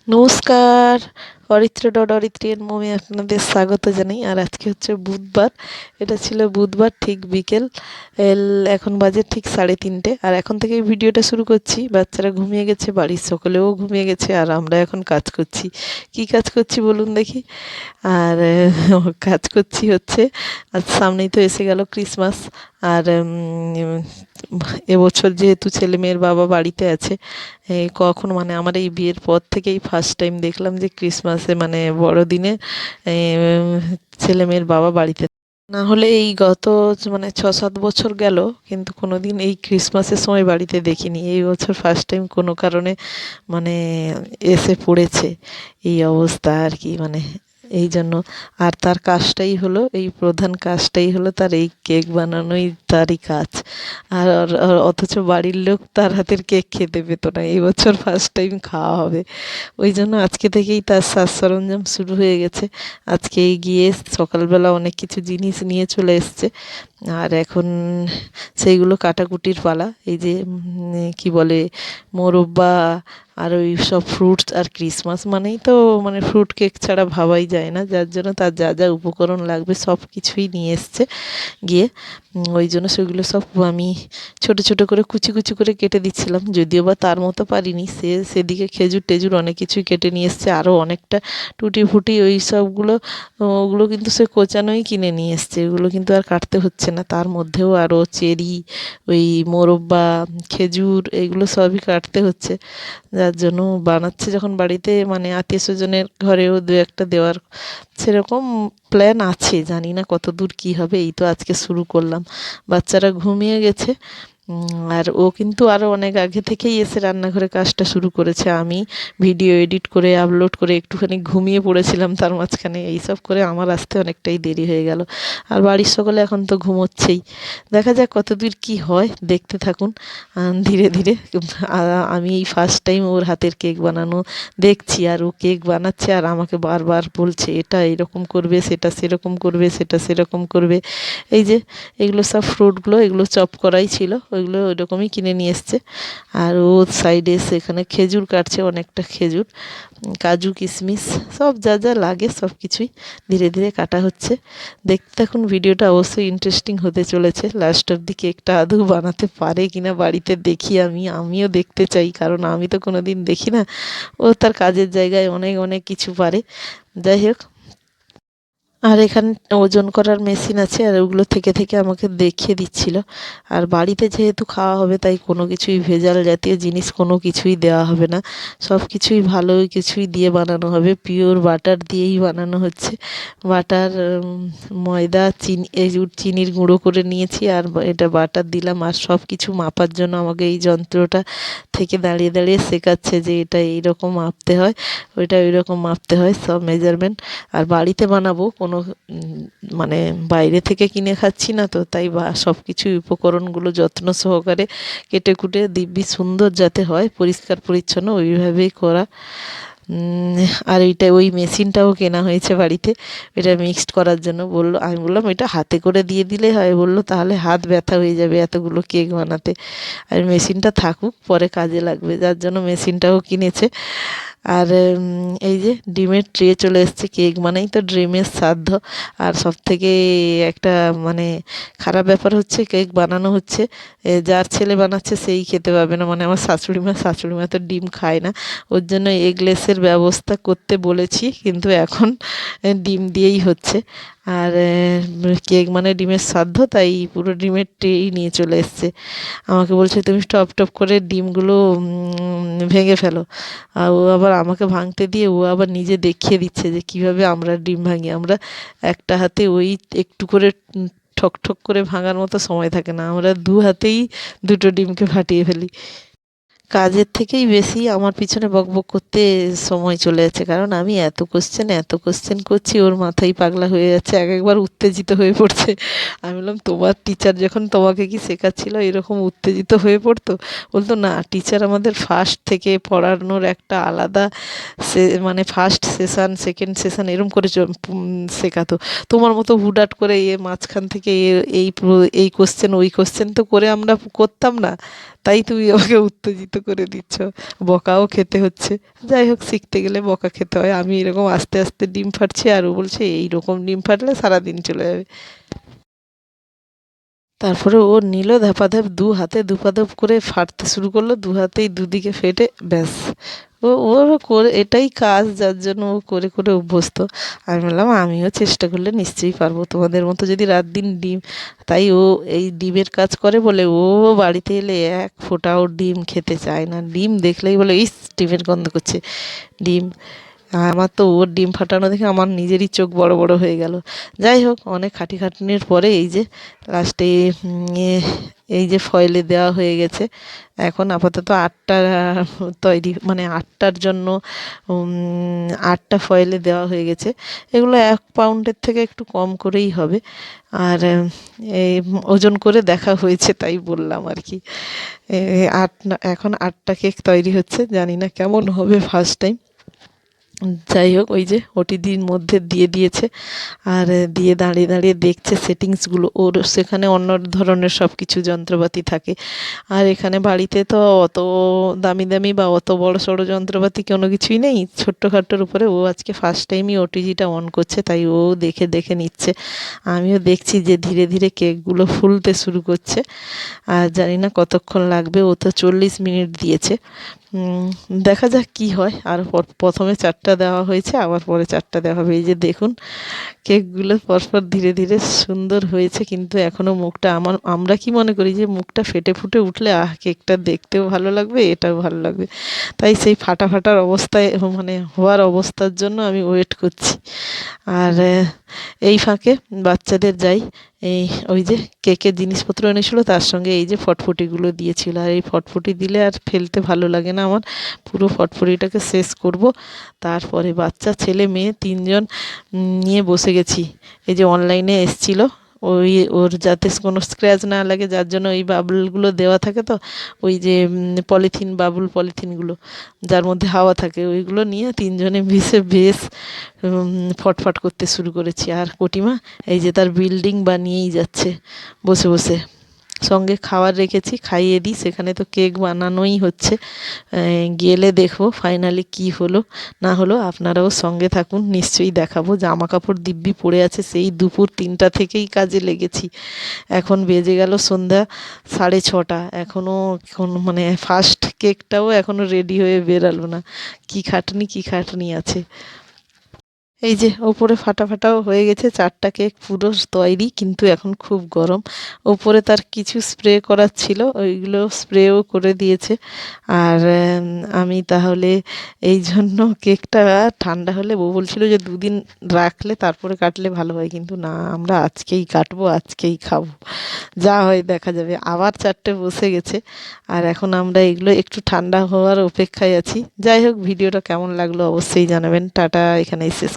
নমস্কার। অরিত্র ডট অরিত্রী এর মমে আপনাদের স্বাগত জানাই। আর আজকে হচ্ছে বুধবার। এটা ছিল বুধবার, ঠিক বিকেল এখন বাজে ঠিক 3:30। আর এখন থেকেই ভিডিওটা শুরু করছি। বাচ্চারা ঘুমিয়ে গেছে, বাড়ির সকলেও ঘুমিয়ে গেছে, আর আমরা এখন কাজ করছি। কি কাজ করছি বলুন দেখি? আর কাজ করছি হচ্ছে, আজ সামনেই তো এসে গেল ক্রিসমাস। আর এবছর যেহেতু ছেলে মেয়ের বাবা বাড়িতে আছে, কখন মানে আমার এই বিয়ের পর থেকেই ফার্স্ট টাইম দেখলাম যে ক্রিসমাসে মানে বড়দিনে ছেলে মেয়ের বাবা বাড়িতে। না হলে এই গত মানে 6-7 বছর গেল, কিন্তু কোনোদিন এই ক্রিসমাসের সময় বাড়িতে দেখিনি। এই বছর ফার্স্ট টাইম কোনো কারণে মানে এসে পড়েছে এই অবস্থা আর কি, মানে এই জন্য। আর তার কাজটাই হলো, এই প্রধান কাজটাই হলো তার এই কেক বানানোই তারই কাজ। আর অথচ বাড়ির লোক তার হাতের কেক খেতে পেত না, এই বছর ফার্স্ট টাইম খাওয়া হবে। ওই জন্য আজকে থেকেই তার সাজ সরঞ্জাম শুরু হয়ে গেছে। আজকেই গিয়ে সকালবেলা অনেক কিছু জিনিস নিয়ে চলে এসছে, আর এখন সেইগুলো কাটাকুটির পালা। এই যে কি বলে, মোরব্বা, আর ওই সব ফ্রুটস। আর ক্রিসমাস মানেই তো মানে ফ্রুট কেক ছাড়া ভাবাই যায় না, যার জন্য তার যা যা উপকরণ লাগবে সব কিছুই নিয়ে এসছে গিয়ে। ওই জন্য সেগুলো সব আমি ছোট ছোট করে কুচি কুচি করে কেটে দিচ্ছিলাম, যদিও বা তার মতো পারিনি। সেদিকে খেজুর টেজুর অনেক কিছুই কেটে নিয়ে এসছে, আরও অনেকটা টুটি ফুটি ওই সবগুলো। ওগুলো কিন্তু সে কোচানোই কিনে নিয়ে এসছে, ওগুলো কিন্তু আর কাটতে হচ্ছে না। তার মধ্যেও আরও চেরি, ওই মোরব্বা, খেজুর, এগুলো সবই কাটতে হচ্ছে। যার জন্য বানাচ্ছে যখন বাড়িতে, মানে আত্মীয় স্বজনের ঘরেও দু একটা দেওয়ার সেরকম প্ল্যান আছে। জানি না কত দূর কী হবে, এই তো আজকে শুরু করলাম। বাচ্চারা ঘুমিয়ে গেছে। আর ও কিন্তু আরও অনেক আগে থেকেই এসে রান্নাঘরে কাজটা শুরু করেছে। আমি ভিডিও এডিট করে আপলোড করে একটুখানি ঘুমিয়ে পড়েছিলাম তার মাঝখানে। এইসব করে আমার আসতে অনেকটাই দেরি হয়ে গেল। আর বাড়ির সকলে এখন তো ঘুমোচ্ছেই। দেখা যাক কতদূর কী হয়, দেখতে থাকুন ধীরে ধীরে। আমি এই ফার্স্ট টাইম ওর হাতের কেক বানানো দেখছি, আর ও কেক বানাচ্ছে আর আমাকে বারবার বলছে এটা এরকম করবে, সেটা সেরকম করবে, সেটা সেরকম করবে। এই যে এগুলো সব ফ্রুটগুলো, এগুলো চপ করাই ছিল, ওইগুলো ওইরকমই কিনে নিয়ে এসছে। আর ও সাইডে সেখানে খেজুর কাটছে, অনেকটা খেজুর, কাজু কিশমিশ সব যা যা লাগে সব কিছুই ধীরে ধীরে কাটা হচ্ছে। দেখতে থাকুন, ভিডিওটা অবশ্যই ইন্টারেস্টিং হতে চলেছে। লাস্টের দিকে একটা আধু বানাতে পারে কিনা বাড়িতে দেখি, আমিও দেখতে চাই, কারণ আমি তো কোনো দিন দেখি না। ও তার কাজের জায়গায় অনেক অনেক কিছু পারে। যাই হোক, আর এখানে ওজন করার মেশিন আছে, আর ওগুলো থেকে থেকে আমাকে দেখিয়ে দিচ্ছিল। আর বাড়িতে যেহেতু খাওয়া হবে, তাই কোনো কিছুই ভেজাল জাতীয় জিনিস কোনো কিছুই দেওয়া হবে না। সব কিছুই ভালো কিছুই দিয়ে বানানো হবে, পিওর বাটার দিয়েই বানানো হচ্ছে। বাটার, ময়দা, চিনি, এই চিনির গুঁড়ো করে নিয়েছি, আর এটা বাটার দিলাম। আর সব কিছু মাপার জন্য আমাকে এই যন্ত্রটা থেকে দাঁড়িয়ে দাঁড়িয়ে শেখাচ্ছে যে এটা এইরকম মাপতে হয়, ওইটা ওইরকম মাপতে হয়, সব মেজারমেন্ট। আর বাড়িতে বানাবো, কোনো মানে বাইরে থেকে কিনে খাচ্ছি না তো, তাই সব কিছুই উপকরণগুলো যত্ন সহকারে কেটে কুটে দিব্যি সুন্দর যাতে হয়, পরিষ্কার পরিচ্ছন্ন ওইভাবেই করা। আর এইটা ওই মেশিনটাও কেনা হয়েছে বাড়িতে, এটা মিক্সড করার জন্য। বললো, আমি বললাম এটা হাতে করে দিয়ে দিলে হয়। বললো তাহলে হাত ব্যথা হয়ে যাবে এতগুলো কেক বানাতে, আর মেশিনটা থাকুক, পরে কাজে লাগবে, যার জন্য মেশিনটাও কিনেছে। আর এই যে ডিমের ট্রে চলে এসছে। কেক মানেই তো ডিমের শ্রাদ্ধ। আর সবথেকে একটা মানে খারাপ ব্যাপার হচ্ছে, কেক বানানো হচ্ছে, যার ছেলে বানাচ্ছে সেই খেতে পাবে না, মানে আমার শাশুড়ি মা তো ডিম খায় না। ওর জন্য এগলেসের ব্যবস্থা করতে বলেছি, কিন্তু এখন ডিম দিয়েই হচ্ছে। আর কেক মানে ডিমের শ্রাদ্ধ, তাই পুরো ডিমের ট্রেই নিয়ে চলে এসছে। আমাকে বলছে তুমি টপ টপ করে ডিমগুলো ভেঙে ফেলো। আর ও আবার আমাকে ভাঙতে দিয়ে ও আবার নিজে দেখিয়ে দিচ্ছে যে কীভাবে আমরা ডিম ভাঙি। আমরা একটা হাতে ওই একটু করে ঠক ঠক করে ভাঙার মতো সময় থাকে না, আমরা দু হাতেই দুটো ডিমকে ফাটিয়ে ফেলি। কাজের থেকেই বেশি আমার পিছনে বকবক করতে সময় চলে যাচ্ছে, কারণ আমি এত কোশ্চেন করছি, ওর মাথাই পাগলা হয়ে যাচ্ছে, এক একবার উত্তেজিত হয়ে পড়ছে। আমি বললাম তোমার টিচার যখন তোমাকে কি শেখাচ্ছিল এরকম উত্তেজিত হয়ে পড়তো? বলতো না, টিচার আমাদের ফার্স্ট থেকে পড়ানোর একটা আলাদা মানে ফার্স্ট সেশন, সেকেন্ড সেশন এরম করে শেখাতো। তোমার মতো হুটহাট করে মাঝখান থেকে এই কোশ্চেন ওই কোশ্চেন তো করে আমরা করতাম না, তাই তুমি আমাকে উত্তেজিত করে দিচ্ছ, বকাও খেতে হচ্ছে। যাই হোক, শিখতে গেলে বকা খেতে হয়। আমি এরকম আস্তে আস্তে ডিম ফাটছি আর ও বলছে এই রকম ডিম ফাটলে সারাদিন চলে যাবে। তারপরে ও নিল ধাপাধাপ, দু হাতে দুপাধাপ করে ফাটতে শুরু করলো, দু হাতেই দুদিকে ফেটে ব্যাস। ওর করে এটাই কাজ, যার জন্য ও করে করে অভ্যস্ত। আমি বললাম আমিও চেষ্টা করলে নিশ্চয়ই পারবো তোমাদের মতো যদি রাত দিন ডিম। তাই ও এই ডিমের কাজ করে বলে ও বাড়িতে এলে এক ফোঁটাও ডিম খেতে চায় না। ডিম দেখলেই বলে ইস, ডিমের গন্ধ করছে, ডিম। আমার তো ওর ডিম ফাটানো দেখে আমার নিজেরই চোখ বড় বড় হয়ে গেল। যাই হোক, অনেক খাটিখাটনির পরে এই যে লাস্টে এই যে ফয়েলে দেওয়া হয়ে গেছে। এখন আপাতত ৮টা তৈরি, মানে ৮টার জন্য ৮টা ফয়েলে দেওয়া হয়ে গেছে। এগুলো ১ পাউন্ডের থেকে একটু কম করেই হবে। আর এই ওজন করে দেখা হয়েছে তাই বললাম আর কি। এখন ৮টা কেক তৈরি হচ্ছে, জানি না কেমন হবে, ফার্স্ট টাইম। যাই হোক, ওই যে ওটিজির মধ্যে দিয়ে দিয়েছে আর দিয়ে দাঁড়িয়ে দাঁড়িয়ে দেখছে সেটিংসগুলো। ওর সেখানে অন্য ধরনের সব কিছু যন্ত্রপাতি থাকে, আর এখানে বাড়িতে তো অত দামি দামি বা অত বড় সড়ো যন্ত্রপাতি কোনো কিছুই নেই। ছোট্টখাট্টোর উপরে ও আজকে ফার্স্ট টাইমই ওটিজিটা অন করছে, তাই ও দেখে দেখে নিচ্ছে। আমিও দেখছি যে ধীরে ধীরে কেকগুলো ফুলতে শুরু করছে। আর জানি না কতক্ষণ লাগবে, ও তো 40 মিনিট দিয়েছে। দেখা যাক কি হয়। আর প্রথমে 4টা দেওয়া হয়েছে, আবার পরে 4টা দেওয়া হবে। এই যে দেখুন, কেকগুলো পরপর ধীরে ধীরে সুন্দর হয়েছে, কিন্তু এখনও মুখটা আমরা কি মনে করি যে মুখটা ফেটে ফুটে উঠলে কেকটা দেখতেও ভালো লাগবে, এটাও ভালো লাগবে। তাই সেই ফাটা ফাটার অবস্থায়, মানে হওয়ার অবস্থার জন্য আমি ওয়েট করছি। আর এই ফাঁকে বাচ্চাদের যাই, এই ওই যে কেকের জিনিসপত্র এনেছিল, তার সঙ্গে এই যে ফটফটিগুলো দিয়েছিল। আর এই ফটফটি দিলে আর ফেলতে ভালো লাগে না আমার, পুরো ফটফটিটাকে শেষ করব। তারপরে বাচ্চা ছেলে মেয়ে 3জন নিয়ে বসে গেছি। এই যে অনলাইনে এসছিল, ওই ওর যাতে কোনো স্ক্র্যাচ না লাগে, যার জন্য ওই বাবলগুলো দেওয়া থাকে, তো ওই যে পলিথিন, বাবুল পলিথিনগুলো যার মধ্যে হাওয়া থাকে, ওইগুলো নিয়ে 3জনে মিশে বেশ ফটফট করতে শুরু করেছি। আর কটিমা এই যে তার বিল্ডিং বানিয়েই যাচ্ছে বসে বসে। সঙ্গে খাবার রেখেছি, খাইয়ে দিই। সেখানে তো কেক বানানোই হচ্ছে। গেলে দেখবো ফাইনালি কি হলো না হলো। আপনারাও সঙ্গে থাকুন, নিশ্চয়ই দেখাবো। জামা কাপড় দিব্যি পড়ে আছে, সেই দুপুর 3টা থেকেই কাজে লেগেছি। এখন বেজে গেল সন্ধ্যা 6:30। এখনও মানে ফার্স্ট কেকটাও এখনও রেডি হয়ে বেরালো না। কী খাটনি, কী খাটনি আছে। এই যে ওপরে ফাটা ফাটাও হয়ে গেছে, 4টা কেক পুরো তৈরি, কিন্তু এখন খুব গরম। ওপরে তার কিছু স্প্রে করার ছিল, ওইগুলো স্প্রেও করে দিয়েছে। আর আমি তাহলে এই জন্য কেকটা ঠান্ডা হলে, বউ বলছিল যে 2 দিন রাখলে তারপরে কাটলে ভালো হয়, কিন্তু না, আমরা আজকেই কাটবো, আজকেই খাবো, যা হয় দেখা যাবে। আবার 4টে বসে গেছে, আর এখন আমরা এগুলো একটু ঠান্ডা হওয়ার অপেক্ষায় আছি। যাই হোক, ভিডিওটা কেমন লাগলো অবশ্যই জানাবেন। টাটা, এখানেই শেষ।